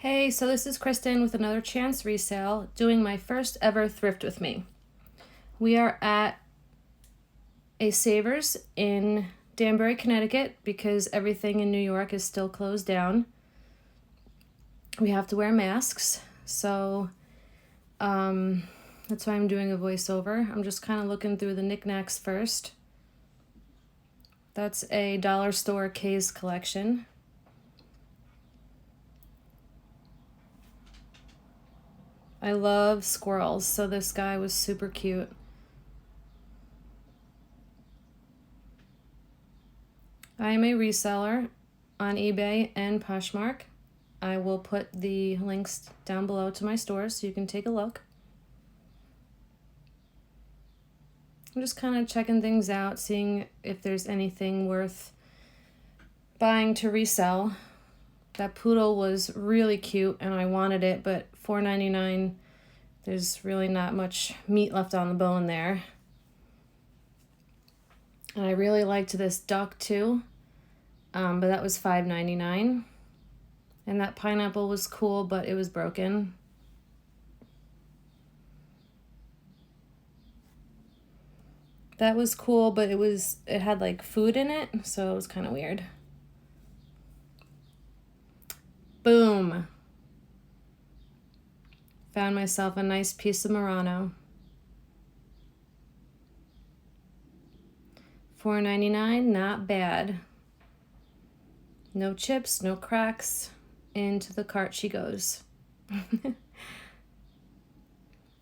Hey, so this is Kristen with Another Chance Resale, doing my first ever Thrift With Me. We are at a Savers in Danbury, Connecticut, because everything in New York is still closed down. We have to wear masks, so that's why I'm doing a voiceover. I'm just kind of looking through the knickknacks first. That's a dollar store K's collection. I love squirrels, so this guy was super cute. I am a reseller on eBay and Poshmark. I will put the links down below to my stores so you can take a look. I'm just kind of checking things out, seeing if there's anything worth buying to resell. That poodle was really cute and I wanted it, but $4.99, there's really not much meat left on the bone there. And I really liked this duck too, but that was $5.99. And that pineapple was cool, but it was broken. That was cool, but it had like food in it, so it was kind of weird. Boom. Found myself a nice piece of Murano. $4.99, not bad. No chips, no cracks. Into the cart she goes.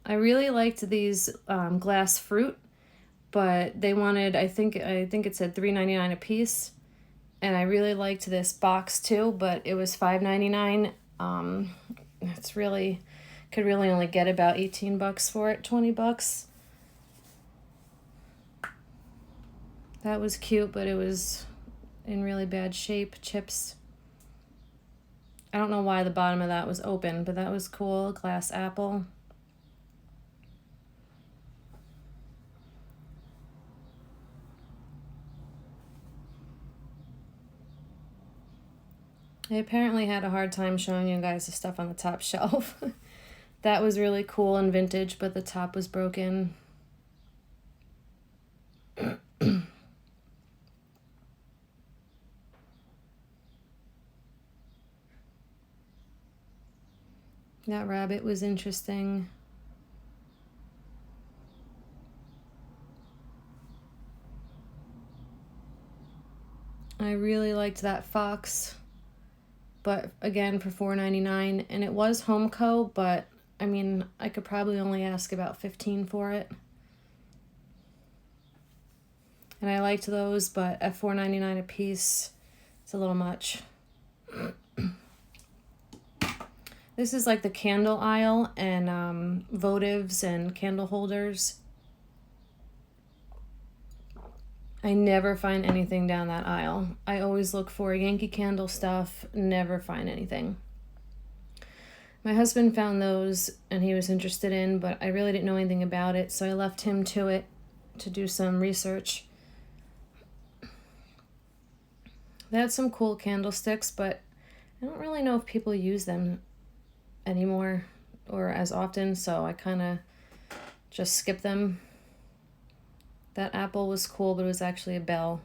I really liked these glass fruit, but they wanted, I think it said $3.99 a piece, and I really liked this box too, but it was $5.99. It's really could really only get about 18 bucks for it, 20 bucks. That was cute, but it was in really bad shape. Chips. I don't know why the bottom of that was open, but that was cool. Glass apple. I apparently had a hard time showing you guys the stuff on the top shelf. That was really cool and vintage, but the top was broken. That rabbit was interesting. I really liked that fox, but again for $4.99, and it was Homeco, but I mean, I could probably only ask about $15 for it. And I liked those, but at $4.99 a piece, it's a little much. This is like the candle aisle and votives and candle holders. I never find anything down that aisle. I always look for Yankee Candle stuff, never find anything. My husband found those and he was interested in, but I really didn't know anything about it, so I left him to it to do some research. They had some cool candlesticks, but I don't really know if people use them anymore or as often, so I kind of just skip them. That apple was cool, but it was actually a bell.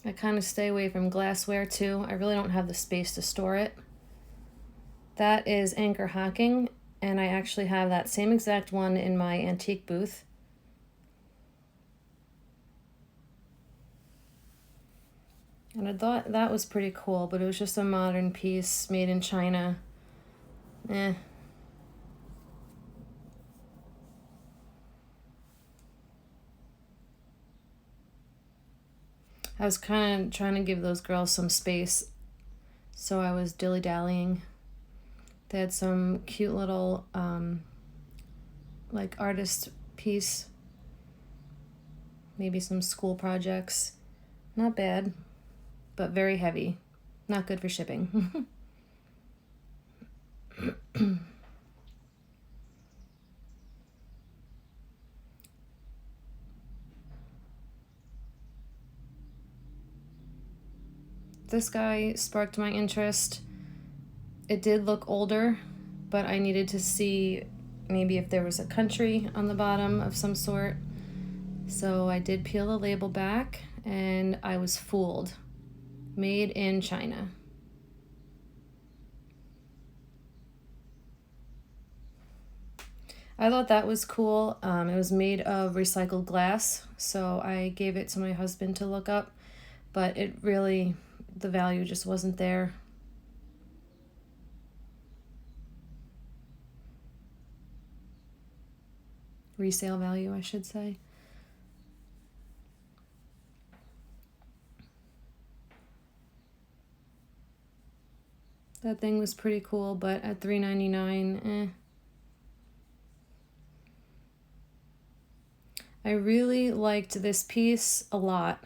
I kind of stay away from glassware too. I really don't have the space to store it. That is anchor hocking, and I actually have that same exact one in my antique booth. And I thought that was pretty cool, but it was just a modern piece made in China. I was kind of trying to give those girls some space, so I was dilly-dallying. They had some cute little like artist piece, maybe some school projects. Not bad, but very heavy. Not good for shipping. this guy sparked my interest. It did look older, but I needed to see maybe if there was a country on the bottom of some sort. So I did peel the label back, and I was fooled. Made in China. I thought that was cool. It was made of recycled glass, so I gave it to my husband to look up, but it really, the value just wasn't there. Resale value, I should say. That thing was pretty cool, but at $3.99, I really liked this piece a lot,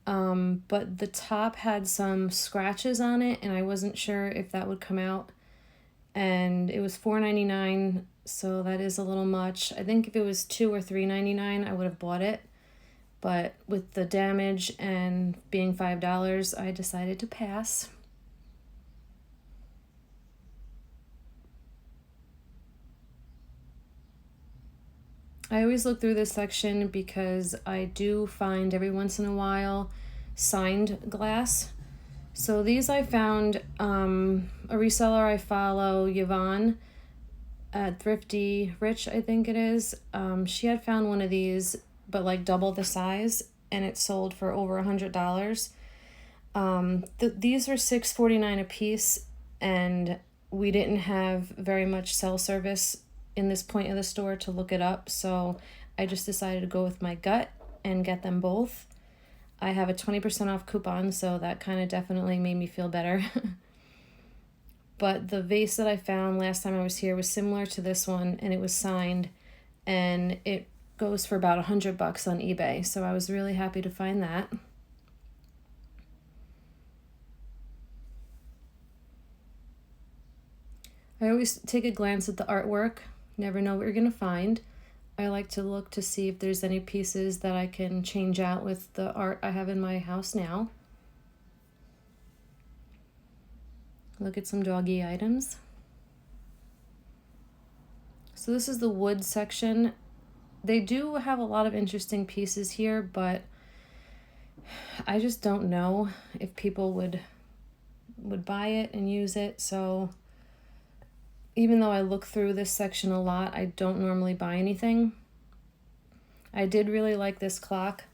but the top had some scratches on it, and I wasn't sure if that would come out. And it was $4.99, so that is a little much. I think if it was $2 or $3.99, I would have bought it. But with the damage and being $5, I decided to pass. I always look through this section because I do find every once in a while signed glass. So these I found, a reseller I follow, Yvonne, at Thrifty Rich, I think it is. She had found one of these, but like double the size, and it sold for over $100. These are $6.49 a piece, and we didn't have very much cell service in this point of the store to look it up, so I just decided to go with my gut and get them both. I have a 20% off coupon, so that kind of definitely made me feel better. But the vase that I found last time I was here was similar to this one, and it was signed, and it goes for about $100 on eBay, so I was really happy to find that. I always take a glance at the artwork. Never know what you're going to find. I like to look to see if there's any pieces that I can change out with the art I have in my house now. Look at some doggy items. So this is the wood section. They do have a lot of interesting pieces here, but I just don't know if people would buy it and use it. So even though I look through this section a lot, I don't normally buy anything. I did really like this clock,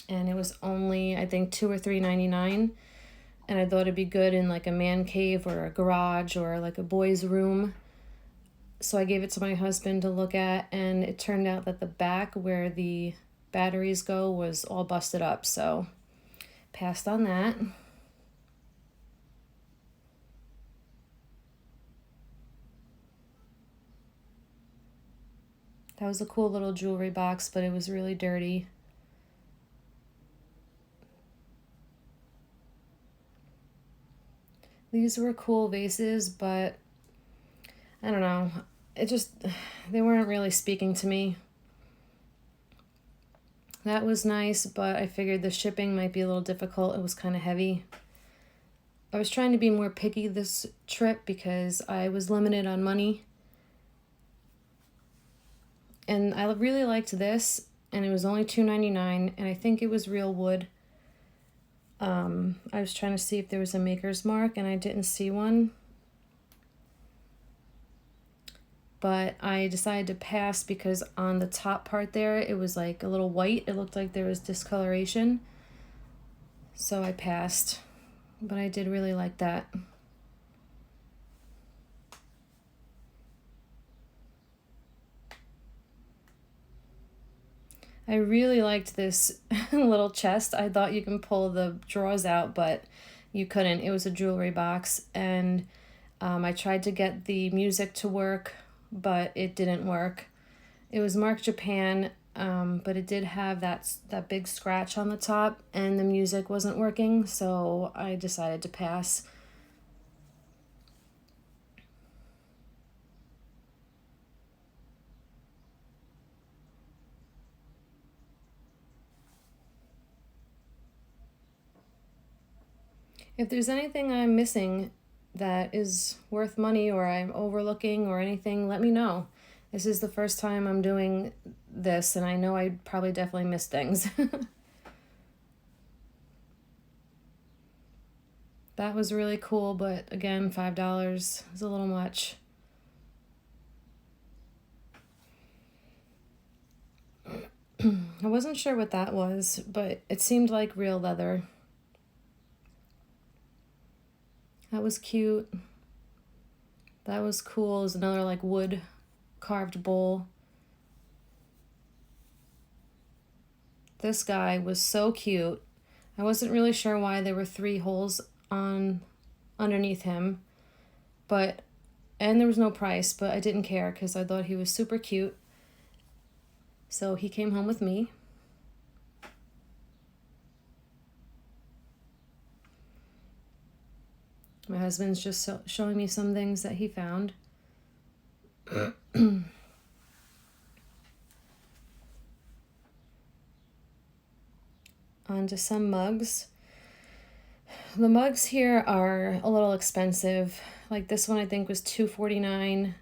and it was only, I think, $2 or $3.99, and I thought it'd be good in like a man cave or a garage or like a boy's room. So I gave it to my husband to look at, and it turned out that the back where the batteries go was all busted up, so passed on that. That was a cool little jewelry box, but it was really dirty. These were cool vases, but I don't know. They weren't really speaking to me. That was nice, but I figured the shipping might be a little difficult. It was kind of heavy. I was trying to be more picky this trip because I was limited on money. And I really liked this, and it was only $2.99, and I think it was real wood. I was trying to see if there was a maker's mark, and I didn't see one. But I decided to pass because on the top part there, it was like a little white. It looked like there was discoloration. So I passed, but I did really like that. I really liked this little chest. I thought you can pull the drawers out, but you couldn't. It was a jewelry box, and I tried to get the music to work, but it didn't work. It was marked Japan, but it did have that big scratch on the top, and the music wasn't working, so I decided to pass. If there's anything I'm missing that is worth money or I'm overlooking or anything, let me know. This is the first time I'm doing this, and I know I probably definitely missed things. That was really cool, but again, $5 is a little much. I wasn't sure what that was, but it seemed like real leather. That was cute. That was cool. It was another like wood carved bowl. This guy was so cute. I wasn't really sure why there were 3 holes on underneath him, and there was no price, but I didn't care because I thought he was super cute. So he came home with me. My husband's just showing me some things that he found. On to some mugs. The mugs here are a little expensive. Like this one I think was $2.49.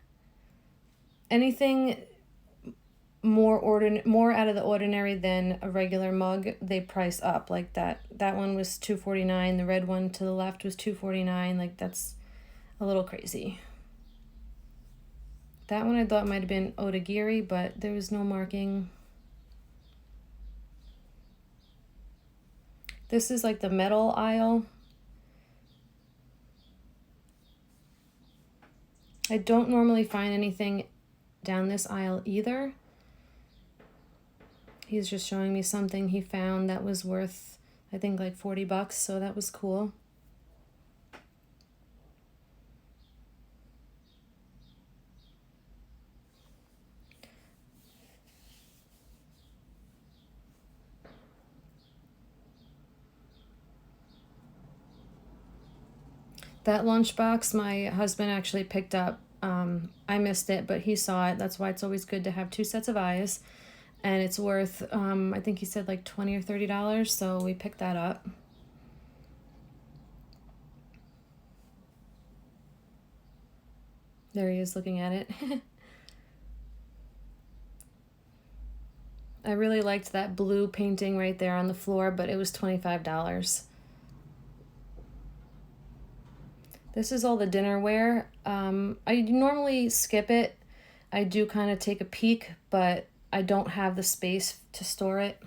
Anything more out of the ordinary than a regular mug, they price up. Like that one was $2.49. The red one to the left was $2.49. Like that's a little crazy. That one I thought might have been Otagiri, but there was no marking. This is like the metal aisle. I don't normally find anything down this aisle either. He's just showing me something he found that was worth, I think, like $40, so that was cool. That lunchbox my husband actually picked up. I missed it, but he saw it. That's why it's always good to have 2 sets of eyes. And it's worth, I think he said like $20 or $30, so we picked that up. There he is looking at it. I really liked that blue painting right there on the floor, but it was $25. This is all the dinnerware. I normally skip it. I do kind of take a peek, but I don't have the space to store it.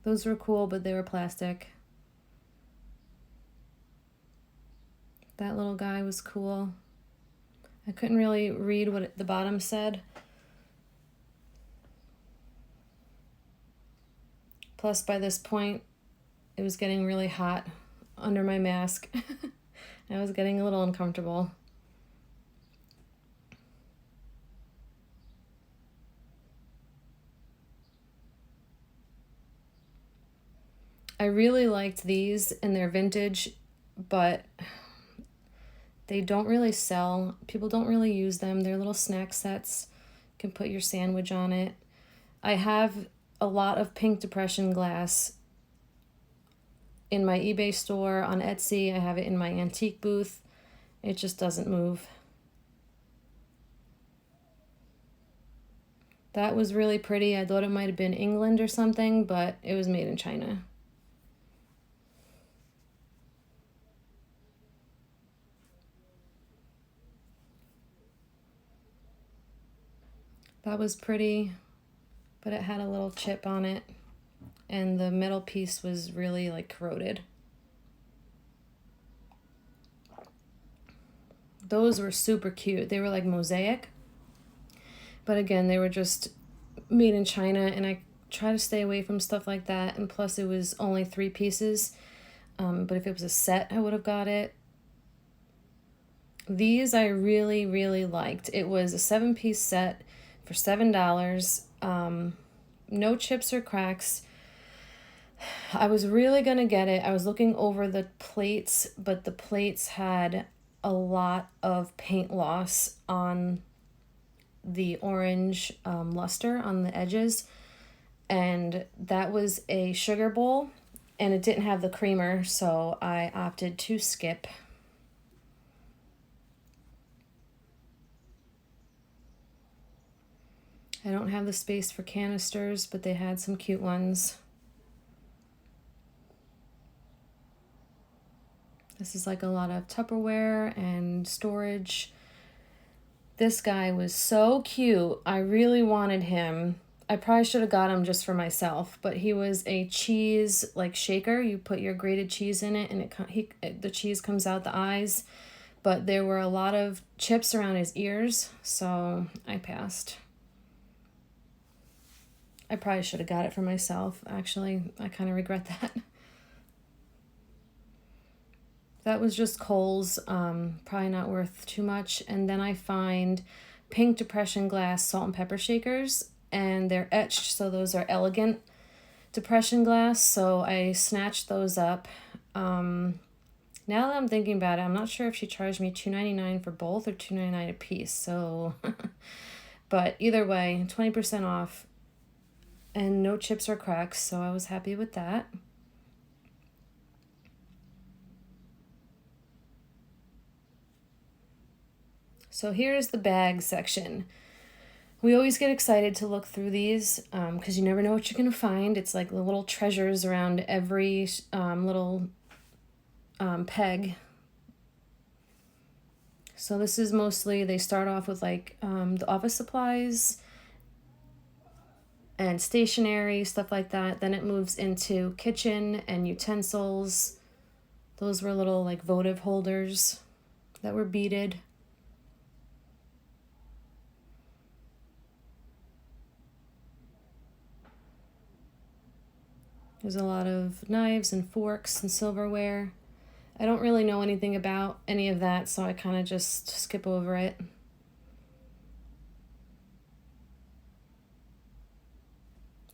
Those were cool, but they were plastic. That little guy was cool. I couldn't really read what the bottom said. Plus, by this point, it was getting really hot under my mask. I was getting a little uncomfortable. I really liked these, and they're vintage, but they don't really sell. People don't really use them. They're little snack sets. You can put your sandwich on it. I have a lot of pink depression glass in my eBay store, on Etsy. I have it in my antique booth. It just doesn't move. That was really pretty. I thought it might have been England or something, but it was made in China. That was pretty, but it had a little chip on it, and the middle piece was really like corroded. Those were super cute. They were like mosaic, but again, they were just made in China, and I try to stay away from stuff like that, and plus it was only 3 pieces, but if it was a set, I would have got it. These I really, really liked. It was a 7-piece set for $7. No chips or cracks. I was really gonna get it. I was looking over the plates, but the plates had a lot of paint loss on the orange luster on the edges, and that was a sugar bowl, and it didn't have the creamer, so I opted to skip. I don't have the space for canisters, but they had some cute ones. This is like a lot of Tupperware and storage. This guy was so cute. I really wanted him. I probably should have got him just for myself, but he was a cheese like shaker. You put your grated cheese in it, and the cheese comes out the eyes. But there were a lot of chips around his ears, so I passed. I probably should have got it for myself. Actually, I kind of regret that. That was just Kohl's, probably not worth too much. And then I find pink depression glass salt and pepper shakers, and they're etched, so those are elegant depression glass. So I snatched those up. Now that I'm thinking about it, I'm not sure if she charged me $2.99 for both or $2.99 a piece. So, but either way, 20% off, and no chips or cracks. So I was happy with that. So here's the bag section. We always get excited to look through these because you never know what you're going to find. It's like the little treasures around every little peg. So this is mostly, they start off with like the office supplies and stationery, stuff like that. Then it moves into kitchen and utensils. Those were little like votive holders that were beaded. There's a lot of knives and forks and silverware. I don't really know anything about any of that, so I kind of just skip over it.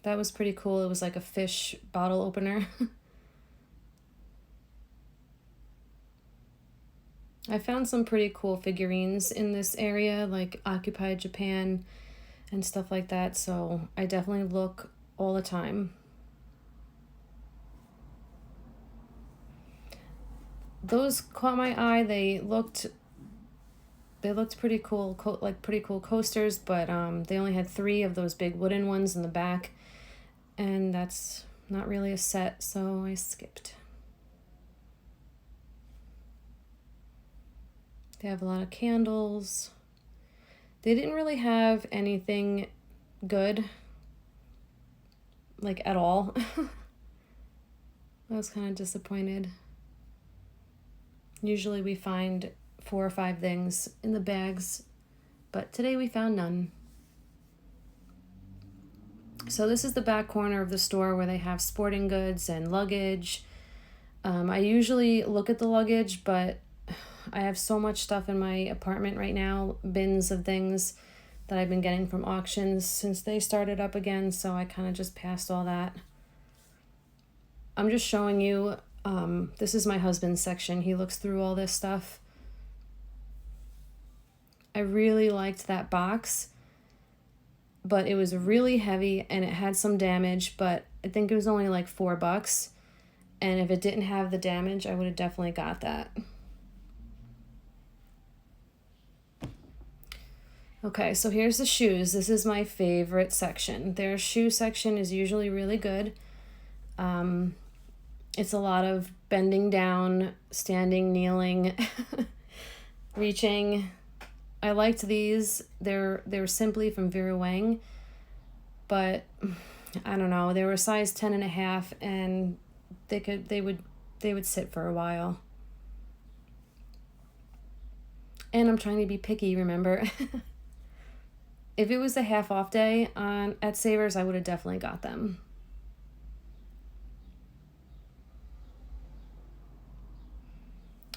That was pretty cool. It was like a fish bottle opener. I found some pretty cool figurines in this area, like Occupy Japan and stuff like that, so I definitely look all the time. Those caught my eye. They looked pretty cool, like pretty cool coasters, but they only had 3 of those big wooden ones in the back, and that's not really a set, so I skipped. They have a lot of candles. They didn't really have anything good, like at all. I was kind of disappointed. Usually we find 4 or 5 things in the bags, but today we found none. So this is the back corner of the store where they have sporting goods and luggage. I usually look at the luggage, but I have so much stuff in my apartment right now, bins of things that I've been getting from auctions since they started up again, so I kind of just passed all that. I'm just showing you, this is my husband's section. He looks through all this stuff. I really liked that box, but it was really heavy and it had some damage, but I think it was only like $4. And if it didn't have the damage, I would have definitely got that. Okay, so here's the shoes. This is my favorite section. Their shoe section is usually really good. It's a lot of bending down, standing, kneeling, reaching. I liked these. They're simply from Vera Wang, but I don't know. They were size 10.5, and they would sit for a while. And I'm trying to be picky, remember? If it was a half off day at Savers, I would have definitely got them.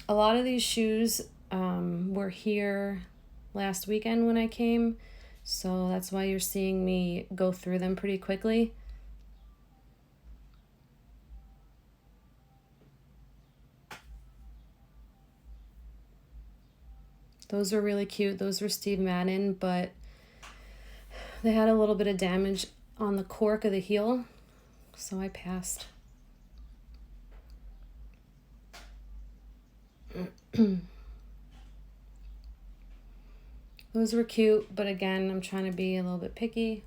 A lot of these shoes were here last weekend when I came, so that's why you're seeing me go through them pretty quickly. Those are really cute. Those were Steve Madden, but they had a little bit of damage on the cork of the heel, so I passed. Those were cute, but again, I'm trying to be a little bit picky.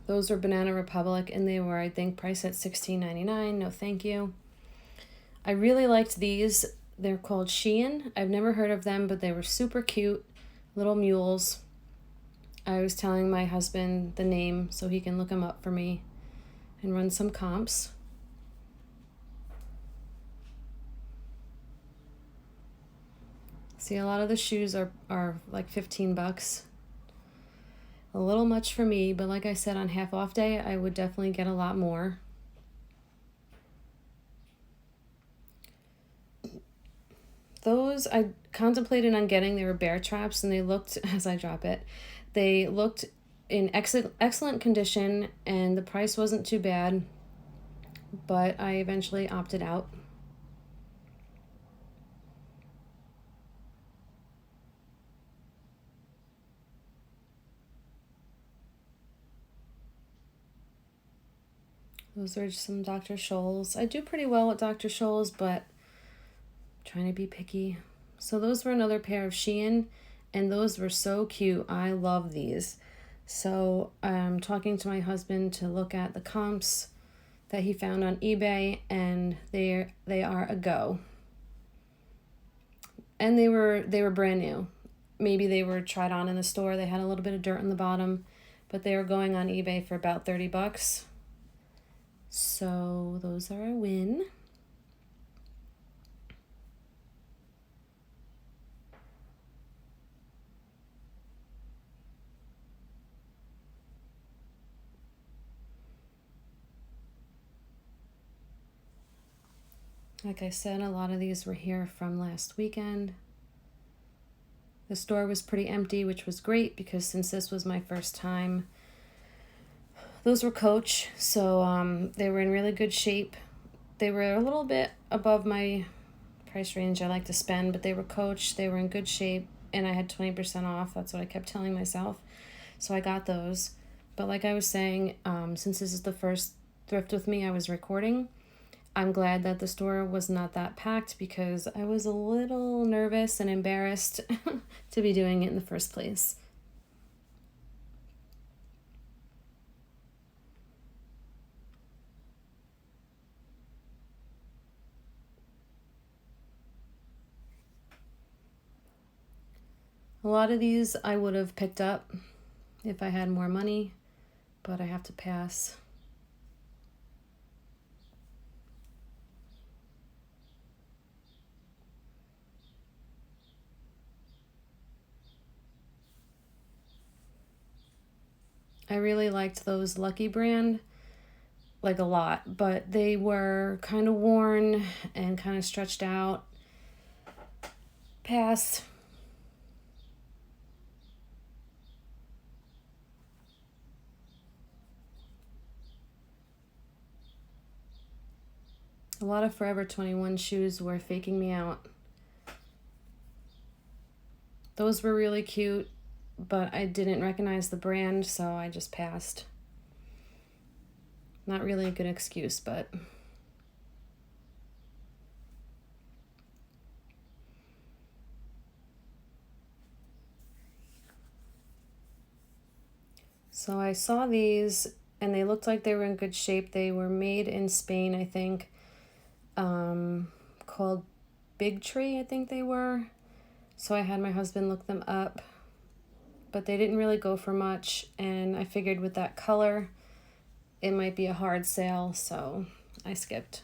Those were Banana Republic, and they were, I think, priced at $16.99. No, thank you. I really liked these. They're called Shein. I've never heard of them, but they were super cute. Little mules. I was telling my husband the name so he can look them up for me and run some comps. See, a lot of the shoes are like $15. A little much for me, but like I said, on half off day, I would definitely get a lot more. Those I contemplated on getting, they were bear traps, and they looked, as I drop it, they looked in excellent condition, and the price wasn't too bad, but I eventually opted out. Those are some Dr. Scholl's. I do pretty well with Dr. Scholl's, but I'm trying to be picky. So those were another pair of Shein, and those were so cute. I love these. So I'm talking to my husband to look at the comps that he found on eBay, and they are a go. And they were brand new. Maybe they were tried on in the store. They had a little bit of dirt on the bottom, but they were going on eBay for about $30. So those are a win. Like I said, a lot of these were here from last weekend. The store was pretty empty, which was great because since this was my first time. Those were Coach, so they were in really good shape. They were a little bit above my price range I like to spend, but they were Coach. They were in good shape, and I had 20% off. That's what I kept telling myself. So I got those. But like I was saying, since this is the first Thrift With Me I was recording, I'm glad that the store was not that packed because I was a little nervous and embarrassed to be doing it in the first place. A lot of these I would have picked up if I had more money, but I have to pass. I really liked those Lucky brand, like a lot, but they were kind of worn and kind of stretched out. Pass. A lot of Forever 21 shoes were faking me out. Those were really cute, but I didn't recognize the brand, so I just passed. Not really a good excuse, but... So I saw these, and they looked like they were in good shape. They were made in Spain, I think. Called Big Tree, I think they were. So I had my husband look them up, but they didn't really go for much, and I figured with that color it might be a hard sale, so I skipped.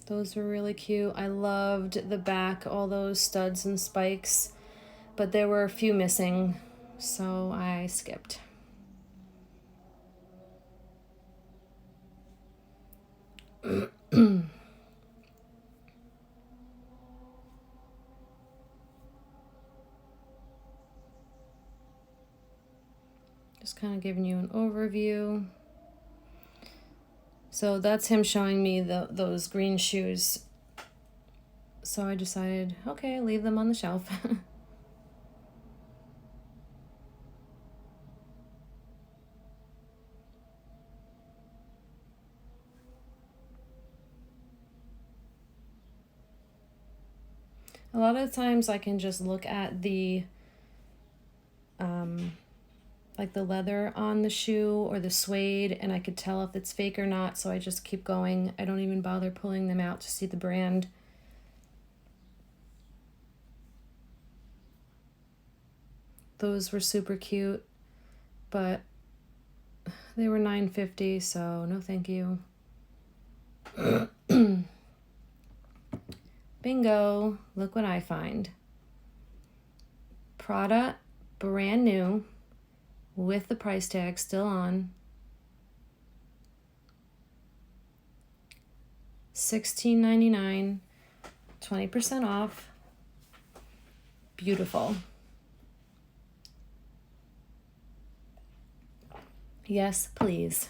Those were really cute. I loved the back, all those studs and spikes, but there were a few missing, so I skipped. Just kind of giving you an overview. So that's him showing me those green shoes. So I decided, okay, leave them on the shelf. A lot of times I can just look at the like the leather on the shoe or the suede, and I could tell if it's fake or not, so I just keep going. I don't even bother pulling them out to see the brand. Those were super cute, but they were $9.50, so no thank you. Bingo, look what I find. Prada, brand new, with the price tag still on. $16.99, 20% off. Beautiful. Yes, please.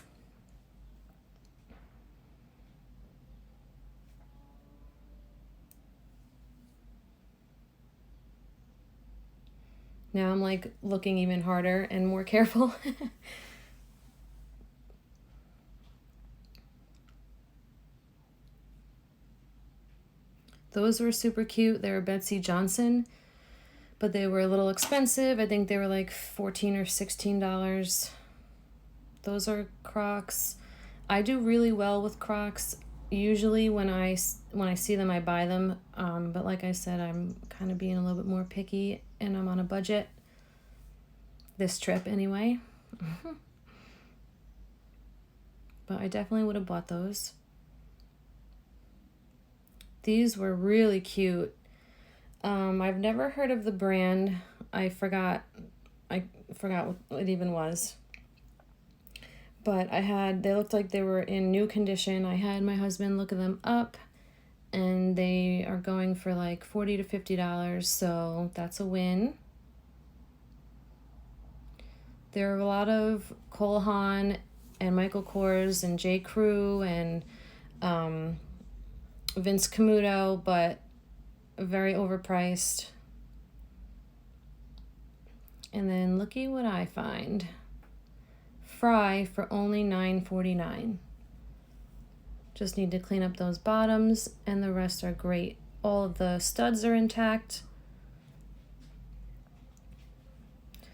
Now I'm like looking even harder and more careful. Those were super cute. They were Betsy Johnson, but they were a little expensive. I think they were like $14 or $16. Those are Crocs. I do really well with Crocs. Usually when I see them, I buy them. But like I said, I'm kind of being a little bit more picky, and I'm on a budget. This trip anyway. But I definitely would have bought those. These were really cute. I've never heard of the brand. I forgot what it even was. But they looked like they were in new condition. I had my husband look them up, and they are going for like $40 to $50, so that's a win. There are a lot of Cole Haan and Michael Kors and J. Crew and Vince Camuto, but very overpriced. And then looky what I find. Fry for only $9.49. Just need to clean up those bottoms, and the rest are great. All of the studs are intact.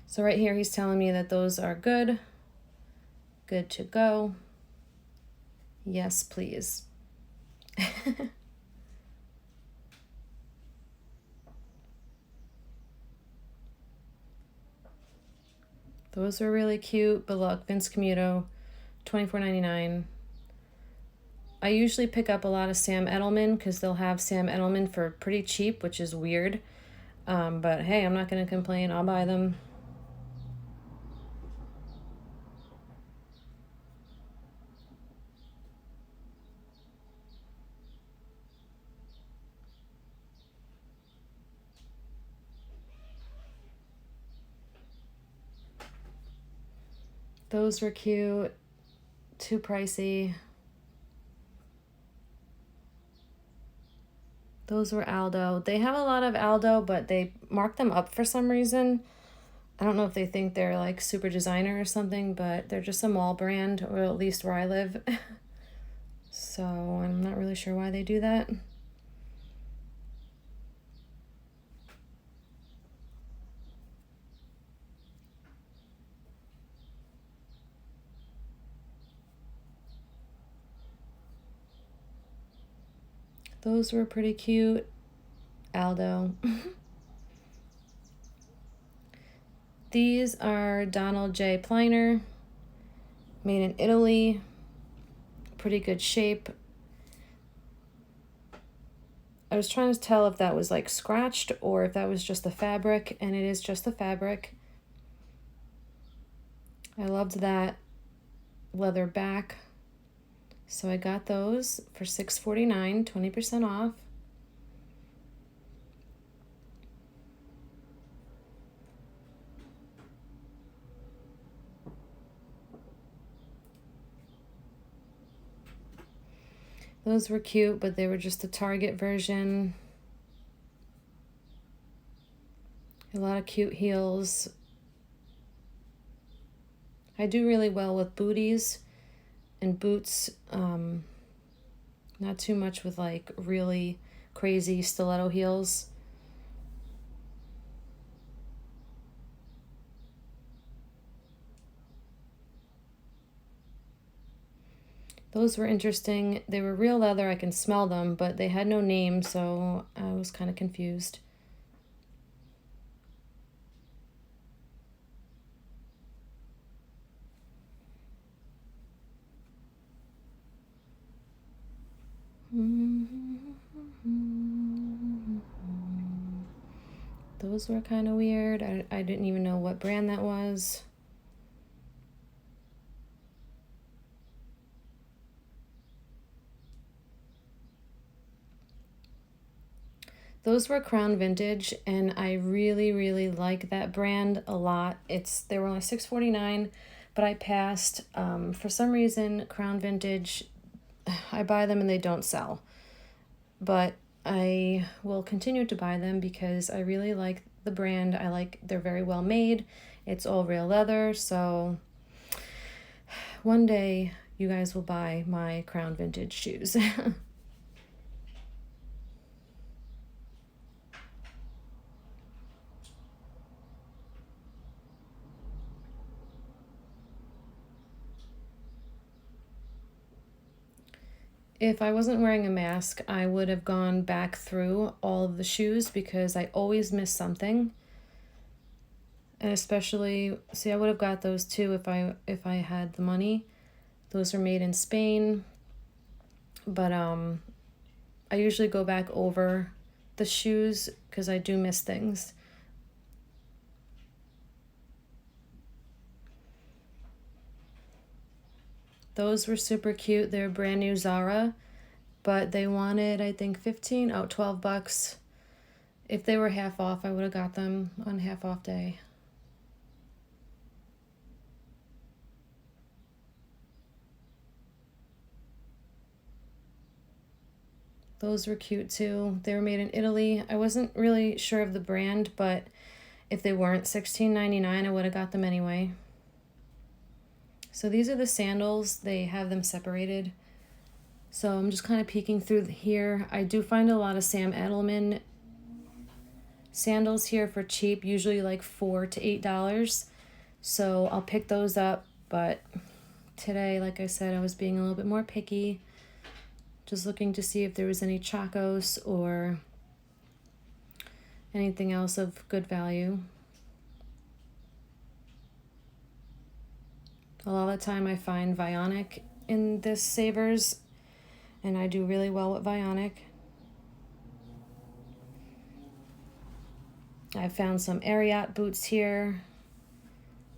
So right here he's telling me that those are good to go. Yes, please. Those are really cute, but look, Vince Camuto, $24.99. I usually pick up a lot of Sam Edelman because they'll have Sam Edelman for pretty cheap, which is weird. But hey, I'm not going to complain. I'll buy them. Those were cute. Too pricey. Those were Aldo. They have a lot of Aldo, but they mark them up for some reason. I don't know if they think they're like super designer or something, but they're just a mall brand, or at least where I live. So I'm not really sure why they do that. Those were pretty cute. Aldo. These are Donald J. Pliner, made in Italy. Pretty good shape. I was trying to tell if that was like scratched or if that was just the fabric, and it is just the fabric. I loved that leather back. So I got those for $6.49, 20% off. Those were cute, but they were just the Target version. A lot of cute heels. I do really well with booties and boots. Not too much with like really crazy stiletto heels. Those were interesting. They were real leather. I can smell them, but they had no name, so I was kind of confused. Those were kind of weird. I didn't even know what brand that was. Those were Crown Vintage, and I really, really like that brand a lot. They were only $6.49, but I passed. For some reason, Crown Vintage, I buy them and they don't sell. But I will continue to buy them because I really like the brand. They're very well made. It's all real leather, so one day you guys will buy my Crown Vintage shoes. If I wasn't wearing a mask, I would have gone back through all of the shoes because I always miss something. And especially, see, I would have got those too if I had the money. Those are made in Spain. But I usually go back over the shoes because I do miss things. Those were super cute. They're brand new Zara, but they wanted, I think, $12. If they were half off, I would have got them on half off day. Those were cute too. They were made in Italy. I wasn't really sure of the brand, but if they weren't $16.99, I would have got them anyway. So these are the sandals. They have them separated. So I'm just kind of peeking through here. I do find a lot of Sam Edelman sandals here for cheap, usually like $4 to $8. So I'll pick those up. But today, like I said, I was being a little bit more picky. Just looking to see if there was any Chacos or anything else of good value. A lot of the time I find Vionic in this Savers, and I do really well with Vionic. I found some Ariat boots here.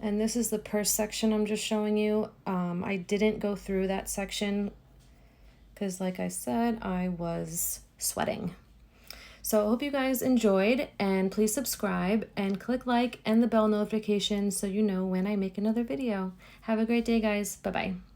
And this is the purse section I'm just showing you. I didn't go through that section because, like I said, I was sweating. So I hope you guys enjoyed, and please subscribe and click like and the bell notification so you know when I make another video. Have a great day, guys. Bye-bye.